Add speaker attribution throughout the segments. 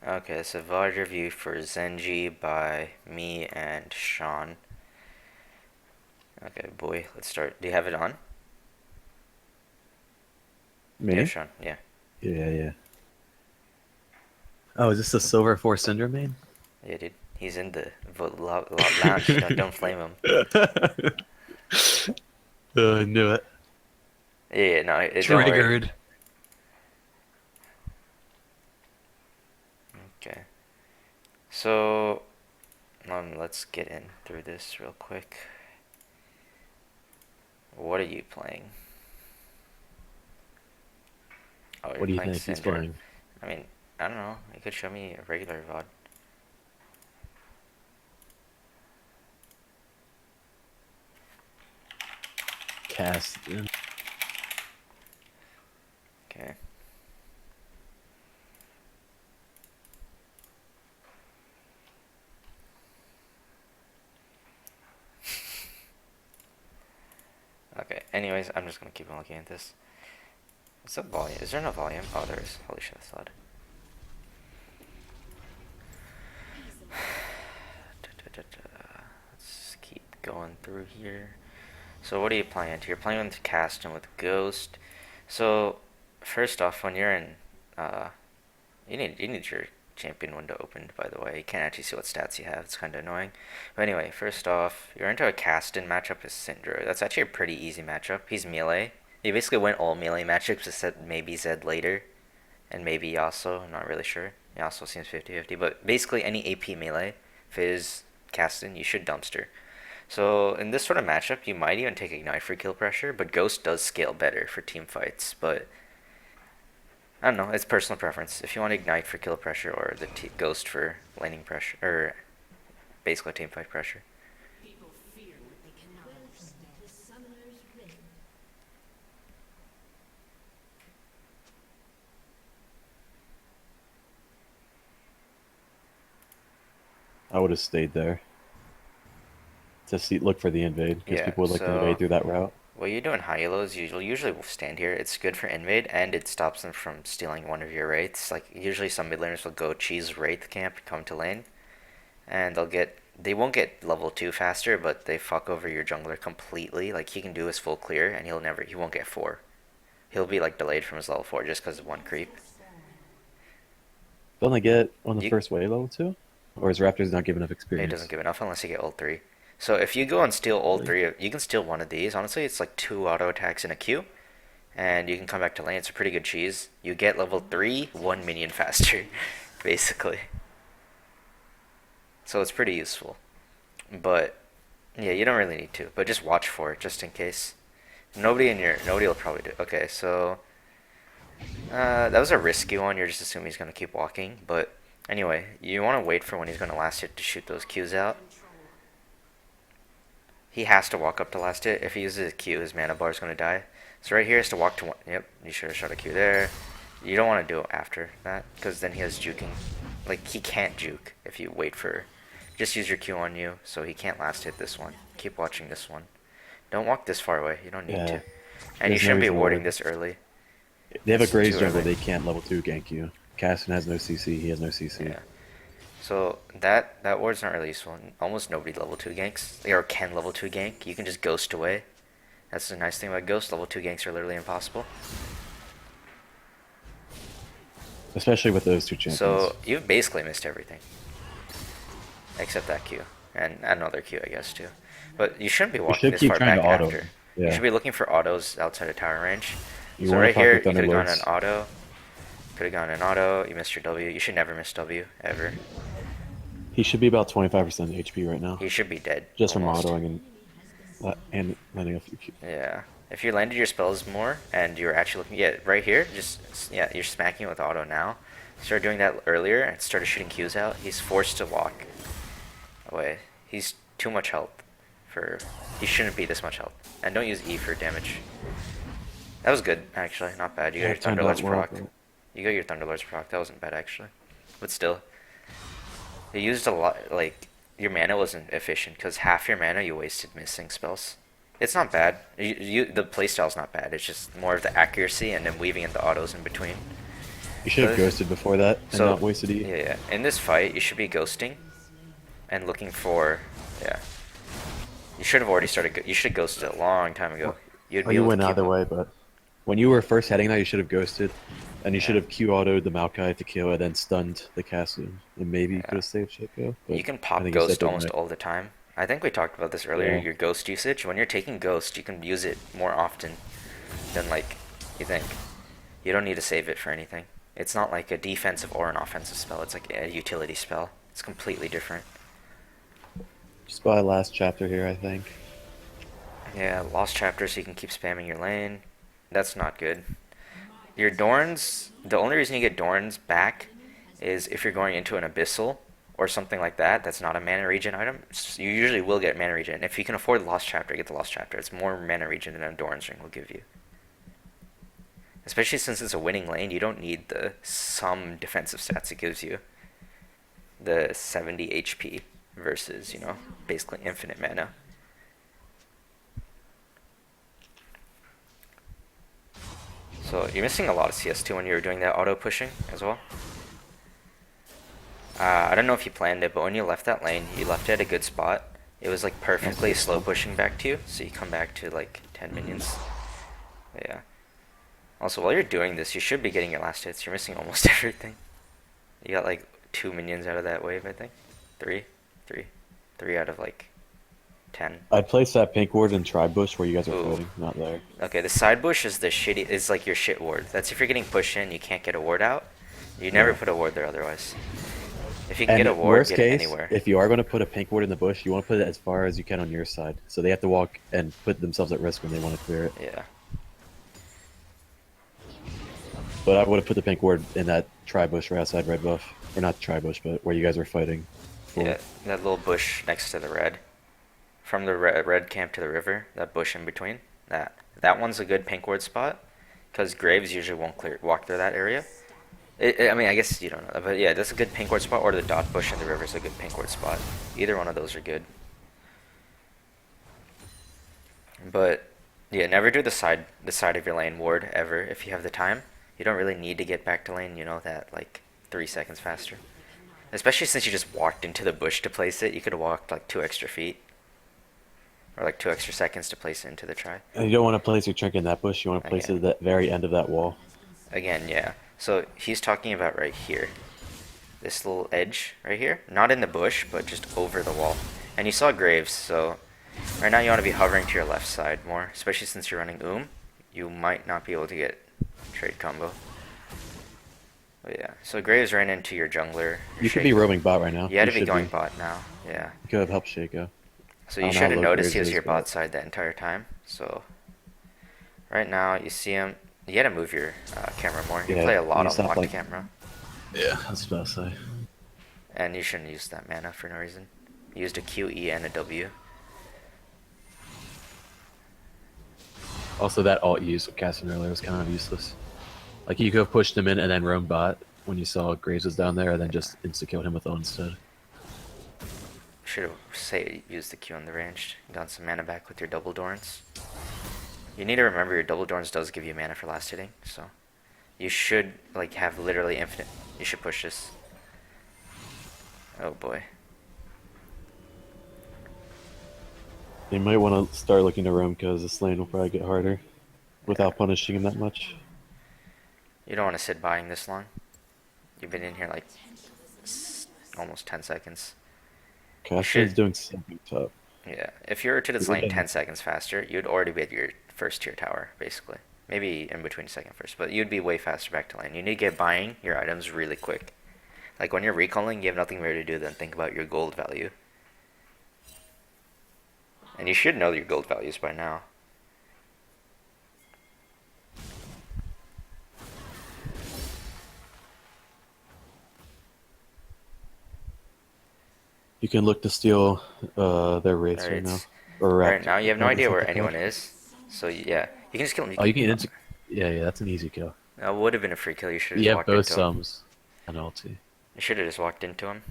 Speaker 1: Okay, it's a VOD review for Zenji by me and Sean. Okay, boy, let's start. Do you have it on? Yeah,
Speaker 2: Me?
Speaker 1: Sean. Yeah.
Speaker 2: Yeah, yeah. Oh, is this the Silver Force Syndrome main?
Speaker 1: Yeah, dude. He's in the lounge. Don't flame him.
Speaker 2: I knew it.
Speaker 1: Yeah, yeah, no, don't worry.
Speaker 2: Triggered.
Speaker 1: Okay. So, let's get in through this real quick. What are you playing? Oh, you're
Speaker 2: What do you
Speaker 1: playing
Speaker 2: think he's
Speaker 1: Cinder.
Speaker 2: playing?
Speaker 1: I mean, I don't know. You could show me a regular VOD.
Speaker 2: Cast.
Speaker 1: Okay. Okay. Anyways, I'm just gonna keep on looking at this. What's the volume? Is there no volume? Oh, there is. Holy shit, that's loud. Let's keep going through here. So what are you playing? You're playing with Cast and with Ghost. So first off, when you're in, you need your champion window opened. By the way, you can't actually see what stats you have. It's kind of annoying. But anyway, first off, you're into a Caston matchup with Syndra. That's actually a pretty easy matchup. He's melee. You basically win all melee matchups except maybe Zed later, and maybe Yasuo. I'm not really sure. Yasuo seems 50-50, but basically any AP melee, Fizz, Caston, you should dumpster. So in this sort of matchup, you might even take Ignite for kill pressure, but Ghost does scale better for team fights. But I don't know, it's personal preference. If you want Ignite for kill pressure or the Ghost for laning pressure, or basically team fight pressure.
Speaker 2: I would have stayed there to look for the invade because
Speaker 1: Yeah,
Speaker 2: people would like to
Speaker 1: so
Speaker 2: invade through that route.
Speaker 1: what you do in high elos, you'll usually stand here. It's good for invade, and it stops them from stealing one of your wraiths. Like, usually some mid laners will go cheese wraith camp, come to lane, and they won't get level 2 faster, but they fuck over your jungler completely. Like, he can do his full clear, and he won't get 4. He'll be, like, delayed from his level 4 just because of one creep.
Speaker 2: Don't they get on the
Speaker 1: You,
Speaker 2: first wave level 2? Or is Raptors not give enough
Speaker 1: it doesn't
Speaker 2: experience?
Speaker 1: give enough unless you get ult 3. So if you go and steal ult
Speaker 2: Really?
Speaker 1: 3, you can steal one of these. Honestly, it's like 2 auto attacks in a queue, and you can come back to lane. It's a pretty good cheese. You get level 3, 1 minion faster, basically. So it's pretty useful. But yeah, you don't really need to, but just watch for it just in case. Nobody will probably do. Okay, so that was a risky one. You're just assuming he's gonna keep walking, but anyway, you want to wait for when he's gonna last hit to shoot those Qs out. He has to walk up to last hit. If he uses a Q, his mana bar is gonna die. So right here is to walk to one. Yep, you should have shot a Q there. You don't want to do it after that because then he has juking. Like he can't juke if you wait for. Just use your Q on you, so he can't last hit this one. Keep watching this one. Don't walk this far away. You don't need
Speaker 2: Yeah.
Speaker 1: to. And you
Speaker 2: There's no
Speaker 1: shouldn't be
Speaker 2: reason to
Speaker 1: warding
Speaker 2: ward.
Speaker 1: this early.
Speaker 2: They have a
Speaker 1: It's
Speaker 2: Graze
Speaker 1: too
Speaker 2: jungle.
Speaker 1: early.
Speaker 2: They can't level 2 gank you. Caston has no CC. He has no CC.
Speaker 1: Yeah. So that ward's not really useful. Almost nobody level 2 ganks. Or can level 2 gank. You can just ghost away. That's the nice thing about ghost. Level 2 ganks are literally impossible.
Speaker 2: Especially with those two champions.
Speaker 1: So you've basically missed everything. Except that Q. And another Q, I guess, too. But you shouldn't be
Speaker 2: You
Speaker 1: walking
Speaker 2: should
Speaker 1: this
Speaker 2: keep
Speaker 1: far
Speaker 2: trying to
Speaker 1: back
Speaker 2: auto.
Speaker 1: after. You
Speaker 2: Yeah.
Speaker 1: should be looking for autos outside of tower range.
Speaker 2: You
Speaker 1: So
Speaker 2: want to
Speaker 1: right
Speaker 2: fuck
Speaker 1: here,
Speaker 2: with
Speaker 1: you could have gone an
Speaker 2: Thunderlords.
Speaker 1: auto. Could have gone an auto. You missed your W. You should never miss W, ever.
Speaker 2: He should be about 25% HP right now.
Speaker 1: He should be dead,
Speaker 2: Just from
Speaker 1: almost.
Speaker 2: autoing and landing a few.
Speaker 1: Yeah. If you landed your spells more and you're actually looking, yeah, right here, just, yeah, you're smacking with auto now. Started doing that earlier and started shooting Qs out. He's forced to walk away. He's too much health for, he shouldn't be this much health. And don't use E for damage. That was good, actually, not bad. You got
Speaker 2: Yeah,
Speaker 1: your
Speaker 2: it turned out
Speaker 1: Thunderlords
Speaker 2: well.
Speaker 1: proc. You got your Thunderlords proc, that wasn't bad, actually. But still, you used a lot, like, your mana wasn't efficient, because half your mana you wasted missing spells. It's not bad. The playstyle's not bad. It's just more of the accuracy and then weaving in the autos in between.
Speaker 2: You should
Speaker 1: So
Speaker 2: have ghosted before that and
Speaker 1: so
Speaker 2: not wasted E.
Speaker 1: yeah, yeah. In this fight, you should be ghosting and looking for yeah. You should have already started. You should have ghosted a long time ago. You'd
Speaker 2: Oh,
Speaker 1: be
Speaker 2: you
Speaker 1: able to
Speaker 2: went
Speaker 1: keep
Speaker 2: either
Speaker 1: up.
Speaker 2: way, but when you were first heading there, you should have ghosted, and you should
Speaker 1: Yeah,
Speaker 2: have Q autoed the Maokai to kill and then stunned the Cassian, and maybe you could
Speaker 1: yeah.
Speaker 2: have saved Shaco,
Speaker 1: You
Speaker 2: but
Speaker 1: can
Speaker 2: I
Speaker 1: pop
Speaker 2: think you said
Speaker 1: ghost
Speaker 2: didn't
Speaker 1: almost
Speaker 2: right.
Speaker 1: all the time. I think we talked about this earlier.
Speaker 2: Yeah.
Speaker 1: Your ghost usage. When you're taking ghost, you can use it more often than like you think. You don't need to save it for anything. It's not like a defensive or an offensive spell. It's like a utility spell. It's completely different.
Speaker 2: Just by last chapter here, I think.
Speaker 1: Yeah, lost chapters, so you can keep spamming your lane. That's not good. Your Dorns, the only reason you get Dorns back is if you're going into an Abyssal or something like that. That's not a mana regen item. You usually will get mana regen. If you can afford the lost chapter, get the lost chapter. It's more mana regen than a Dorns ring will give you. Especially since it's a winning lane, you don't need the some defensive stats it gives you. The 70 HP versus, basically infinite mana. So you're missing a lot of CS2 when you were doing that auto pushing as well. I don't know if you planned it, but when you left that lane, you left it at a good spot. It was like
Speaker 2: That's
Speaker 1: perfectly
Speaker 2: good
Speaker 1: slow
Speaker 2: stuff.
Speaker 1: pushing back to you, so you come back to like 10 minions. Yeah. Also, while you're doing this, you should be getting your last hits. You're missing almost everything. You got like 2 minions out of that wave, I think. Three, three, three out of like 10.
Speaker 2: I'd place that pink ward in Tribe Bush where you guys are
Speaker 1: Ooh.
Speaker 2: fighting, not there.
Speaker 1: Okay, the side bush is the shitty. Is like your shit ward. That's if you're getting pushed in, you can't get a ward out. You never
Speaker 2: Yeah.
Speaker 1: put a ward there otherwise. If you can get
Speaker 2: And
Speaker 1: a ward,
Speaker 2: worst
Speaker 1: get it
Speaker 2: case,
Speaker 1: anywhere.
Speaker 2: if you are going to put a pink ward in the bush, you want to put it as far as you can on your side. So they have to walk and put themselves at risk when they want to clear it.
Speaker 1: Yeah.
Speaker 2: But I would have put the pink ward in that Tribe Bush right outside red buff. Or not Tribe Bush, but where you guys were fighting for.
Speaker 1: Yeah, that little bush next to the red. From the red camp to the river, that bush in between. That one's a good pink ward spot, because Graves usually won't walk through that area. I mean, I guess you don't know, but yeah, that's a good pink ward spot, or the dot bush in the river is a good pink ward spot. Either one of those are good. But yeah, never do the side of your lane ward ever if you have the time. You don't really need to get back to lane, that like 3 seconds faster. Especially since you just walked into the bush to place it, you could have walked like 2 extra feet. Or like 2 extra seconds to place it into the try.
Speaker 2: And you don't want to place your trinket in that bush, you want to place it
Speaker 1: Again.
Speaker 2: at the very end of that wall.
Speaker 1: Again, yeah. So he's talking about right here. This little edge right here. Not in the bush, but just over the wall. And you saw Graves, so right now you want to be hovering to your left side more. Especially since you're running You might not be able to get trade combo. But yeah, so Graves ran into your jungler.
Speaker 2: You could be
Speaker 1: Shaco.
Speaker 2: roaming bot right now.
Speaker 1: You had to be
Speaker 2: should
Speaker 1: going bot now, yeah.
Speaker 2: You could have helped Shaco.
Speaker 1: So
Speaker 2: I
Speaker 1: you
Speaker 2: don't know how
Speaker 1: should have
Speaker 2: low
Speaker 1: noticed
Speaker 2: Graves
Speaker 1: he was
Speaker 2: is,
Speaker 1: your
Speaker 2: but
Speaker 1: bot side the entire time. So right now you see him. You gotta move your camera more. You
Speaker 2: yeah,
Speaker 1: play a lot
Speaker 2: he's
Speaker 1: on
Speaker 2: not
Speaker 1: locked
Speaker 2: like
Speaker 1: camera,
Speaker 2: yeah, that's what I say.
Speaker 1: and you shouldn't use that mana for no reason. You used a Q, E, and a W.
Speaker 2: Also, that alt use of Cassian earlier was kind of useless. Like you could have pushed him in and then roam bot when you saw Graves was down there, and then just insta killed him with ult instead.
Speaker 1: Should have used the Q on the ranged. Gotten some mana back with your double Dorns. You need to remember your double Dorns does give you mana for last hitting, so you should like have literally infinite. You should push this. Oh boy.
Speaker 2: You might want to start looking to roam because this lane will probably get harder without punishing him that much.
Speaker 1: You don't want to sit buying this long. You've been in here like almost 10 seconds.
Speaker 2: Cassian's doing something top.
Speaker 1: Yeah, if you were to this
Speaker 2: We're
Speaker 1: lane
Speaker 2: getting-
Speaker 1: 10 seconds faster, you'd already be at your first tier tower, basically. Maybe in between second first, but you'd be way faster back to lane. You need to get buying your items really quick. Like when you're recalling, you have nothing better to do than think about your gold value. And you should know your gold values by now.
Speaker 2: You can look to steal their wraiths right now. Or
Speaker 1: Right now, you have no
Speaker 2: Raptor,
Speaker 1: idea
Speaker 2: what
Speaker 1: where
Speaker 2: they're
Speaker 1: anyone
Speaker 2: called.
Speaker 1: is. So yeah, you can just kill him.
Speaker 2: Oh, you can. Yeah, that's an easy kill.
Speaker 1: That would have been a free kill. You should have
Speaker 2: You
Speaker 1: just
Speaker 2: have
Speaker 1: walked
Speaker 2: both
Speaker 1: into him.
Speaker 2: sums and ulti.
Speaker 1: You should have just walked into him.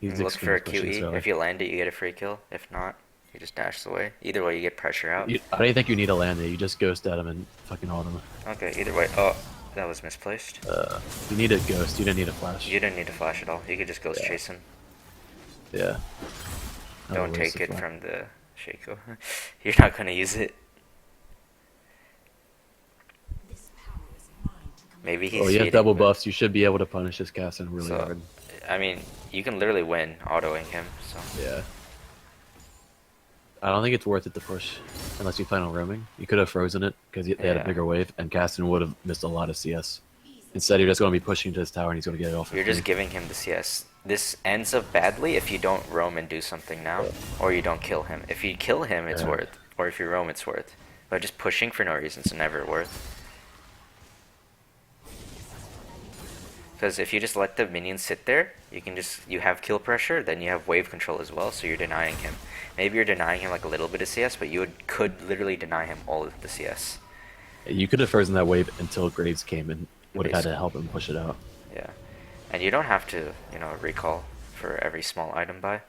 Speaker 2: He's
Speaker 1: And look for a
Speaker 2: extreme pushing,
Speaker 1: QE.
Speaker 2: so
Speaker 1: If you land it, you get a free kill. If not, you just dash away. Either way, you get pressure out.
Speaker 2: I don't think you need to land it. You just ghost at him and fucking ult him.
Speaker 1: Okay, either way. Oh, That was misplaced.
Speaker 2: You need a ghost. You didn't need a flash.
Speaker 1: You didn't need to flash at all. You could just ghost
Speaker 2: Yeah.
Speaker 1: chase him.
Speaker 2: Yeah. Another
Speaker 1: Don't
Speaker 2: waste
Speaker 1: take
Speaker 2: of
Speaker 1: it
Speaker 2: flash.
Speaker 1: from the Shaco. You're not gonna use it. Maybe
Speaker 2: Oh,
Speaker 1: he's
Speaker 2: you have
Speaker 1: feeding,
Speaker 2: double
Speaker 1: but
Speaker 2: buffs. You should be able to punish this Cassin really
Speaker 1: so
Speaker 2: hard.
Speaker 1: I mean, you can literally win autoing him. So
Speaker 2: Yeah. I don't think it's worth it to push unless you plan on roaming. You could have frozen it because they had a
Speaker 1: yeah,
Speaker 2: bigger wave, and Caston would have missed a lot of CS. Instead, you're just going to be pushing to his tower, and he's going to get it all for
Speaker 1: you're just
Speaker 2: free.
Speaker 1: giving him the CS. This ends up badly if you don't roam and do something now, or you don't kill him. If you kill him, it's
Speaker 2: Yeah.
Speaker 1: worth, or if you roam, it's worth. But just pushing for no reason is never worth. Because if you just let the minions sit there, you have kill pressure, then you have wave control as well, so you're denying him. Maybe you're denying him like a little bit of CS, but could literally deny him all of the CS.
Speaker 2: You could have frozen that wave until Graves came and would have had to
Speaker 1: Basically.
Speaker 2: help him push it out.
Speaker 1: Yeah. And you don't have to, recall for every small item buy.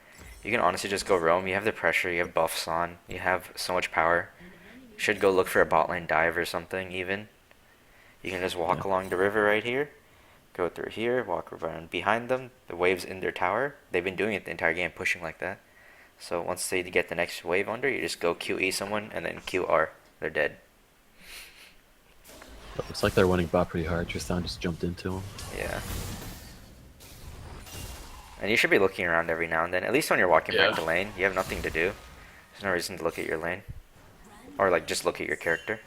Speaker 1: You can honestly just go roam. You have the pressure, you have buffs on, you have so much power. You should go look for a bot lane dive or something even. You can just walk
Speaker 2: Yeah.
Speaker 1: along the river right here. Go through here, walk around behind them. The wave's in their tower. They've been doing it the entire game, pushing like that. So once they get the next wave under, you just go QE someone and then QR. They're dead.
Speaker 2: But looks like they're winning bot pretty hard. Tristan just jumped into him.
Speaker 1: Yeah. And you should be looking around every now and then. At least when you're walking back to lane, you have nothing to do. There's no reason to look at your lane. Or like just look at your character.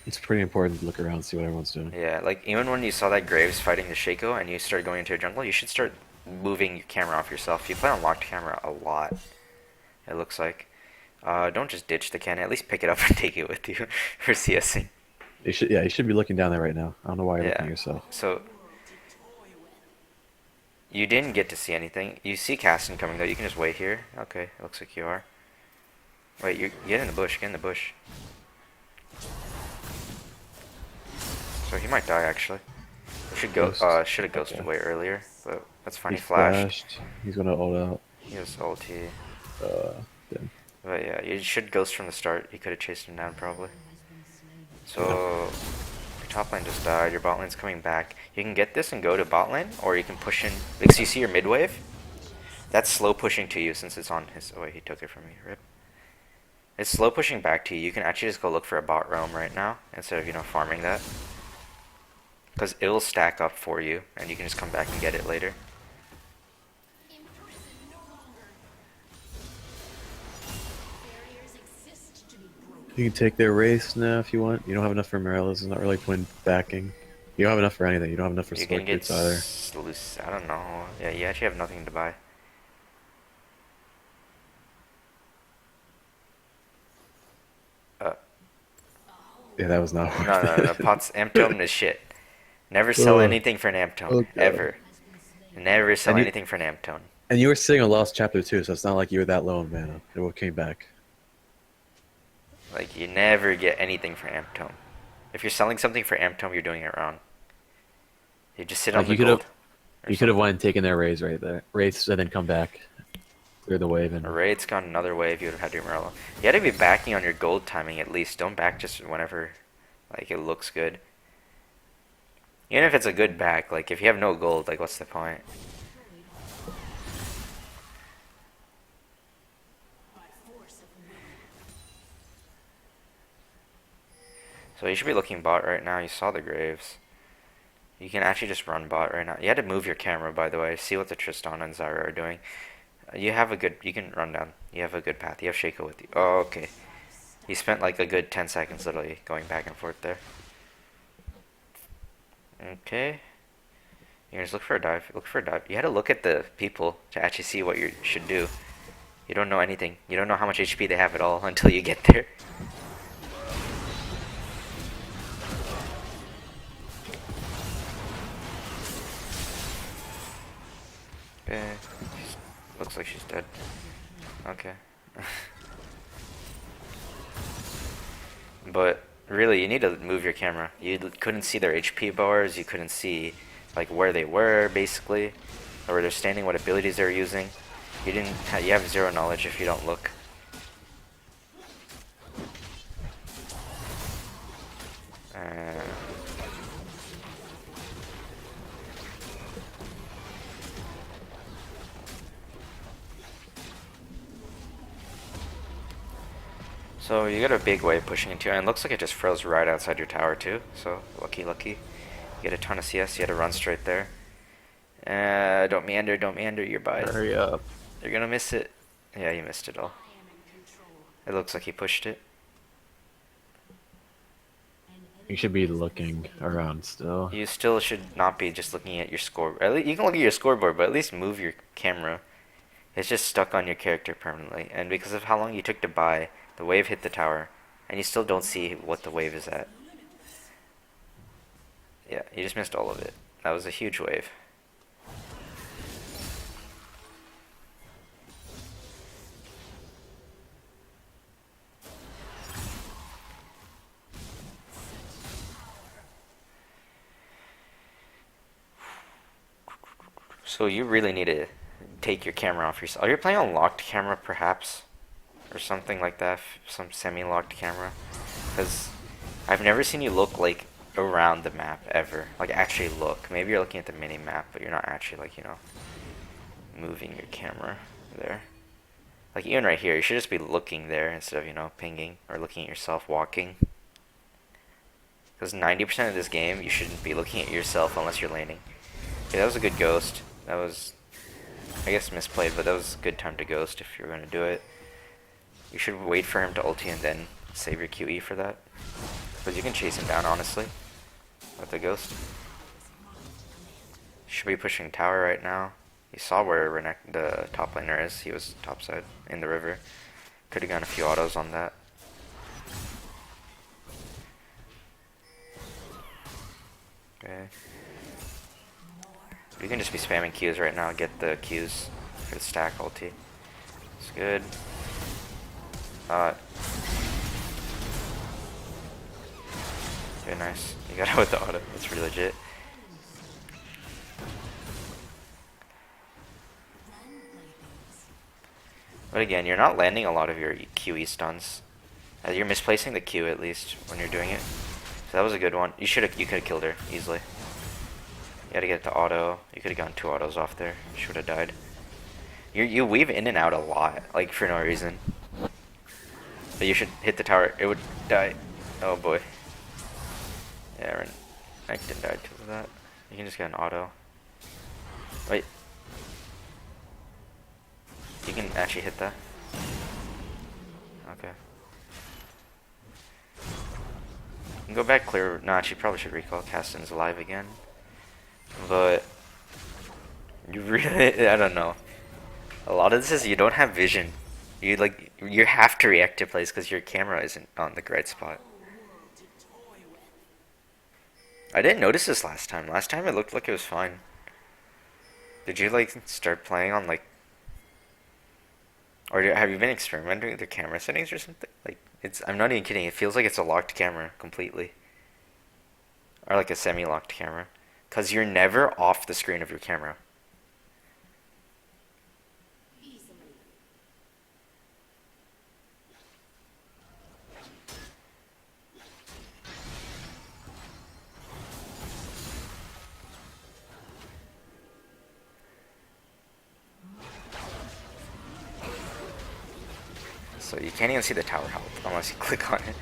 Speaker 2: It's pretty important to look around and see what everyone's doing.
Speaker 1: Yeah, like even when you saw that Graves fighting the Shaco and you started going into a jungle, you should start moving your camera off yourself. You play on locked camera a lot, it looks like. Don't just ditch the cannon. At least pick it up and take it with you for CSing.
Speaker 2: You should be looking down there right now. I don't know why you're looking
Speaker 1: Yeah.
Speaker 2: at yourself.
Speaker 1: So you didn't get to see anything. You see Caston coming though. You can just wait here. Okay, looks like you are. Wait, you get in the bush. Get in the bush. So he might die actually. We should go.
Speaker 2: Ghost.
Speaker 1: Should have ghosted
Speaker 2: Okay.
Speaker 1: way earlier, but that's fine.
Speaker 2: He
Speaker 1: He flashed.
Speaker 2: flashed. He's gonna ult out.
Speaker 1: He was ulti.
Speaker 2: Damn.
Speaker 1: But yeah, you should ghost from the start. You could have chased him down probably. So your top lane just died. Your bot lane's coming back. You can get this and go to bot lane, or you can push in. Because you see your mid wave. That's slow pushing to you since it's on his. Oh wait, he took it from me. Rip. It's slow pushing back to you. You can actually just go look for a bot roam right now instead of farming that. Because it'll stack up for you, and you can just come back and get it later.
Speaker 2: You can take their race now if you want. You don't have enough for Morellas. There's not really point backing. You don't have enough for anything. You don't have enough for
Speaker 1: You can
Speaker 2: sword
Speaker 1: get
Speaker 2: boots either.
Speaker 1: loose. I don't know. Yeah, you actually have nothing to buy.
Speaker 2: Yeah, that was not worth
Speaker 1: No.
Speaker 2: it.
Speaker 1: Pot's Amptone is shit. Never sell anything for an Amptone.
Speaker 2: Okay.
Speaker 1: Ever. Never sell
Speaker 2: And you-
Speaker 1: anything for an Amptone.
Speaker 2: And you were sitting on Lost Chapter 2, so it's not like you were that low in mana. It came back.
Speaker 1: Like, you never get anything for Amptone. If you're selling something for Amptone, you're doing it wrong. You just sit
Speaker 2: Like
Speaker 1: on the
Speaker 2: you could
Speaker 1: gold.
Speaker 2: have, you could have went and taken their raise right there, raise and then come back, clear the wave, and
Speaker 1: A raid's gone another wave, you would have had to do Morello. You had to be backing on your gold timing at least. Don't back just whenever, like, it looks good. Even if it's a good back, like, if you have no gold, like, what's the point? So you should be looking bot right now. You saw the Graves. You can actually just run bot right now. You had to move your camera, by the way. See what the Tristan and Zyra are doing. You can run down. You have a good path. You have Shaco with you. Oh, okay. You spent like a good 10 seconds literally going back and forth there. Okay. You just look for a dive. Look for a dive. You had to look at the people to actually see what you should do. You don't know anything. You don't know how much HP they have at all until you get there. Looks like she's dead. Okay. But really, you need to move your camera. You couldn't see their HP bars. You couldn't see like where they were basically, or where they're standing, what abilities they're using. You have zero knowledge if you don't look. So you got a big wave pushing into you, and it looks like it just froze right outside your tower too. So lucky, lucky. You get a ton of CS. You had to run straight there. Don't meander, don't meander. You're by.
Speaker 2: Hurry up.
Speaker 1: You're gonna miss it. Yeah, you missed it all. It looks like he pushed it.
Speaker 2: You should be looking around still.
Speaker 1: You still should not be just looking at your score. At least, you can look at your scoreboard, but at least move your camera. It's just stuck on your character permanently, and because of how long you took to buy, the wave hit the tower, and you still don't see what the wave is at. Yeah, you just missed all of it. That was a huge wave. So you really need to take your camera off yourself. Are you playing on locked camera, perhaps? Or something like that? Some semi-locked camera? Because I've never seen you look, like, around the map, ever. Like, actually look. Maybe you're looking at the mini-map, but you're not actually, like, you know, moving your camera there. Like, even right here, you should just be looking there instead of, you know, pinging or looking at yourself walking. Because 90% of this game, you shouldn't be looking at yourself unless you're laning. Okay, that was a good ghost. That was, I guess, misplayed, but that was a good time to ghost if you're going to do it. You should wait for him to ulti and then save your QE for that. Because you can chase him down, honestly, with the ghost. Should be pushing tower right now. You saw where the top laner is. He was topside in the river. Could have gotten a few autos on that. Okay. You can just be spamming Qs right now. Get the Qs for the stack ulti. It's good. Very nice. You got it with the auto. That's pretty legit. But again, you're not landing a lot of your QE stuns. You're misplacing the Q at least when you're doing it. So that was a good one. You could have killed her easily. You had to get the auto. You could have gotten 2 autos off there. She would have died. You weave in and out a lot, like for no reason. But you should hit the tower. It would die. Oh boy. Yeah, Renekton died because of that. You can just get an auto. Wait. You can actually hit that. Okay. You can go back clear. Nah, she probably should recall. Caston's alive again. But you really, I don't know. A lot of this is you don't have vision. You have to react to plays because your camera isn't on the right spot. I didn't notice this last time. Last time it looked like it was fine. Did you like start playing on like, or have you been experimenting with the camera settings or something? Like I'm not even kidding. It feels like it's a locked camera completely, or like a semi-locked camera, because you're never off the screen of your camera. So you can't even see the tower health unless you click on it.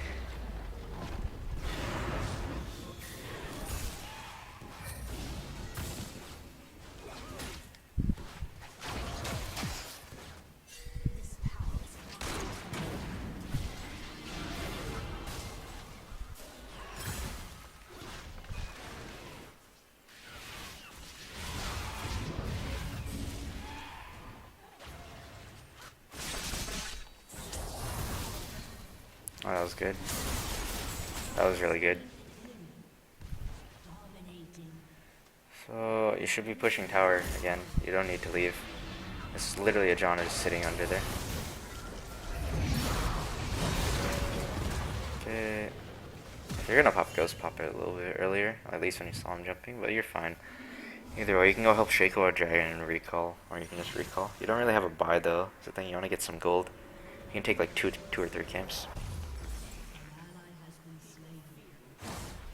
Speaker 1: Oh, that was good. That was really good. So you should be pushing tower again. You don't need to leave. It's literally a John just sitting under there. Okay. If you're gonna pop Ghost, pop it a little bit earlier. At least when you saw him jumping, but you're fine. Either way, you can go help Shaco or Dragon and recall, or you can just recall. You don't really have a buy though. It's the thing, you want to get some gold. You can take like two or three camps.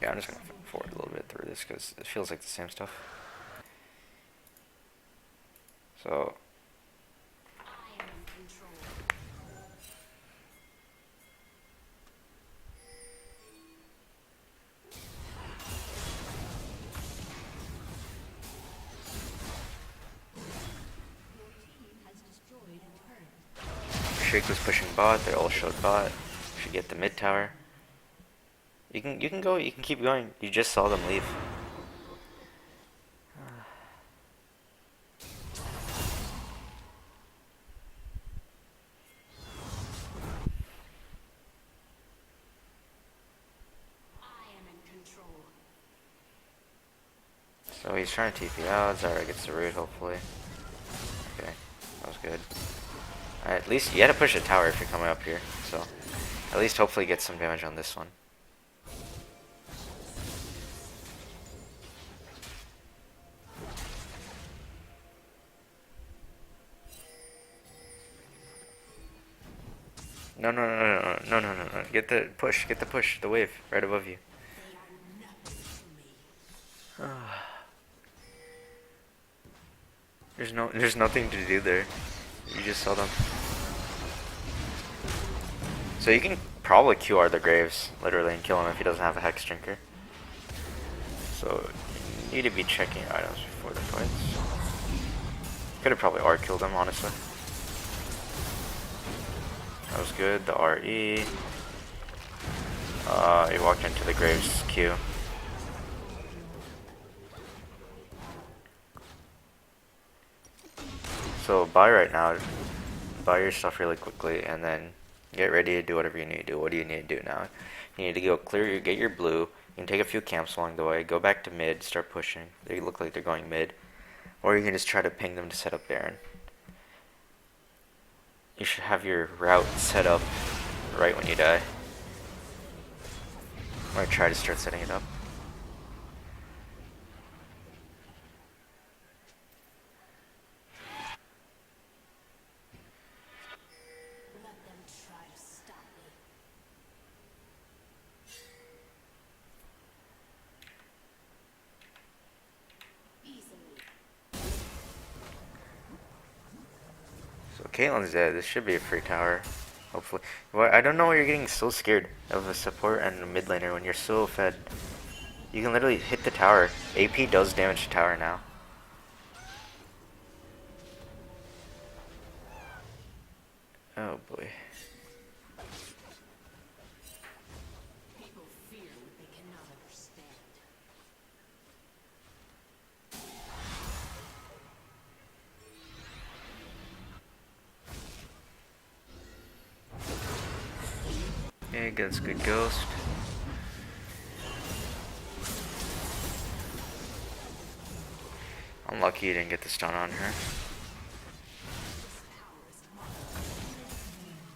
Speaker 1: Yeah, I'm just gonna forward a little bit through this because it feels like the same stuff. So Shriek was pushing bot. They're all showed bot. Should get the mid tower. You can go. You can keep going. You just saw them leave. So he's trying to TP out. Zara gets the root, hopefully. Okay, that was good. At least you had to push a tower if you're coming up here. So at least hopefully get some damage on this one. No, no, no, no, no, no, no, no, no. Get the push, the wave right above you. There's nothing to do there. You just saw them. So you can probably QR the Graves, literally, and kill him if he doesn't have a Hex Drinker. So you need to be checking your items before the fights. Could have probably R-killed him, honestly. That was good, the RE. He walked into the Graves Q. So buy right now, buy your stuff really quickly, and then get ready to do whatever you need to do. What do you need to do now? You need to go get your blue. You can take a few camps along the way. Go back to mid, start pushing. They look like they're going mid. Or you can just try to ping them to set up Baron. You should have your route set up right when you die. Or try to start setting it up. So Caitlyn's dead. This should be a free tower. Hopefully. Well, I don't know why you're getting so scared of a support and a mid laner when you're so fed. You can literally hit the tower. AP does damage to tower now. Oh boy.
Speaker 3: People fear what they cannot understand.
Speaker 1: Yeah, gets good ghost. I'm lucky you didn't get the stun on her.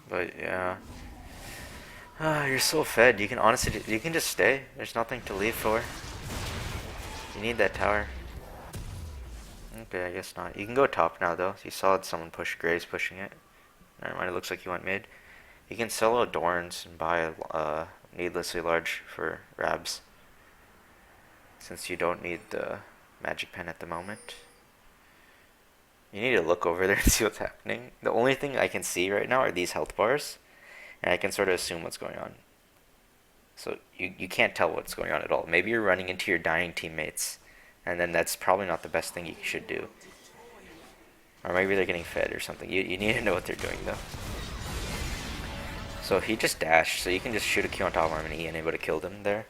Speaker 1: But yeah. You're so fed. You can honestly, you can just stay. There's nothing to leave for. You need that tower. Okay, I guess not. You can go top now though. You saw someone push Graves pushing it. Never mind, it looks like you went mid. You can sell out Dorns and buy needlessly large for Rabs. Since you don't need the magic pen at the moment. You need to look over there and see what's happening. The only thing I can see right now are these health bars. And I can sort of assume what's going on. So you can't tell what's going on at all. Maybe you're running into your dying teammates. And then that's probably not the best thing you should do. Or maybe they're getting fed or something. You need to know what they're doing though. So he just dashed, so you can just shoot a Q on top of him and he ain't able to kill him there.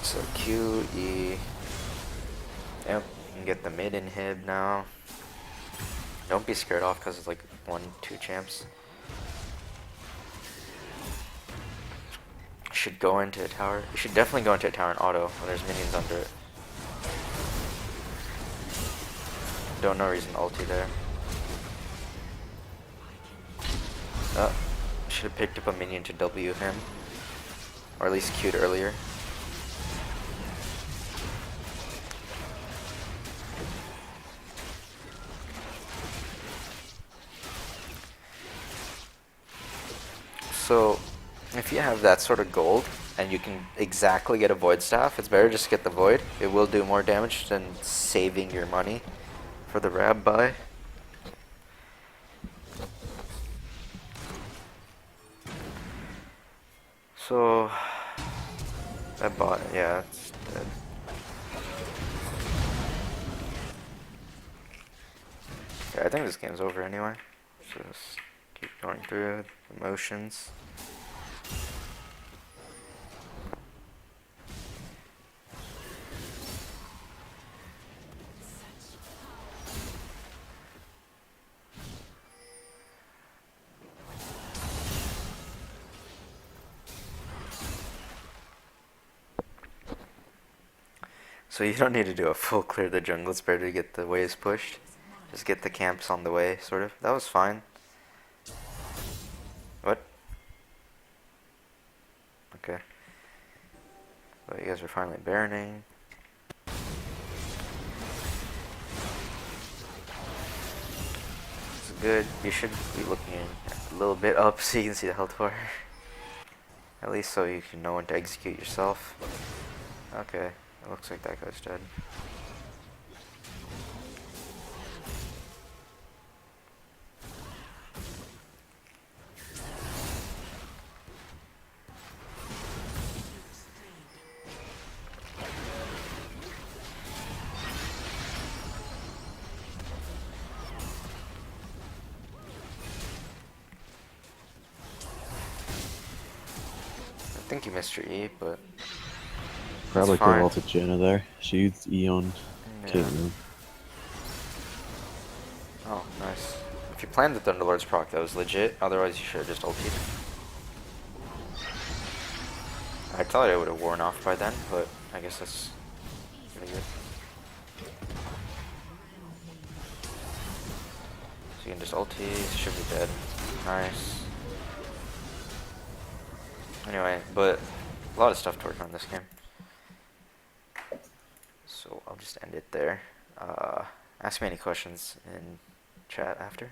Speaker 1: So Q, E. Yep, you can get the mid inhib now. Don't be scared off because it's like 1-2 champs. Should go into a tower. You should definitely go into a tower in auto when there's minions under it. Don't know reason ulti there. Oh, should have picked up a minion to W him. Or at least Q'd earlier. So, if you have that sort of gold, and you can exactly get a Void Staff, it's better just get the Void. It will do more damage than saving your money for the Rab buy. So, that bot, yeah, it's dead. Yeah, I think this game's over anyway. Just keep going through the motions. So you don't need to do a full clear the jungle. It's better to get the waves pushed. Just get the camps on the way, sort of. That was fine. What? Okay. But you guys are finally baroning. It's good. You should be looking a little bit up so you can see the health bar. At least so you can know when to execute yourself. Okay. It looks like that guy's dead. I think you missed your E, but
Speaker 2: Probably
Speaker 1: it's
Speaker 2: could have
Speaker 1: fine.
Speaker 2: ulted Jaina there. She used E on
Speaker 1: Yeah.
Speaker 2: Caitlyn.
Speaker 1: Oh, nice. If you planned the Thunderlord's proc, that was legit. Otherwise, you should have just ulted. I thought it would have worn off by then, but I guess that's pretty good. So you can just ulti, should be dead. Nice. Anyway, but a lot of stuff to work on this game. So I'll just end it there. Ask me any questions in chat after.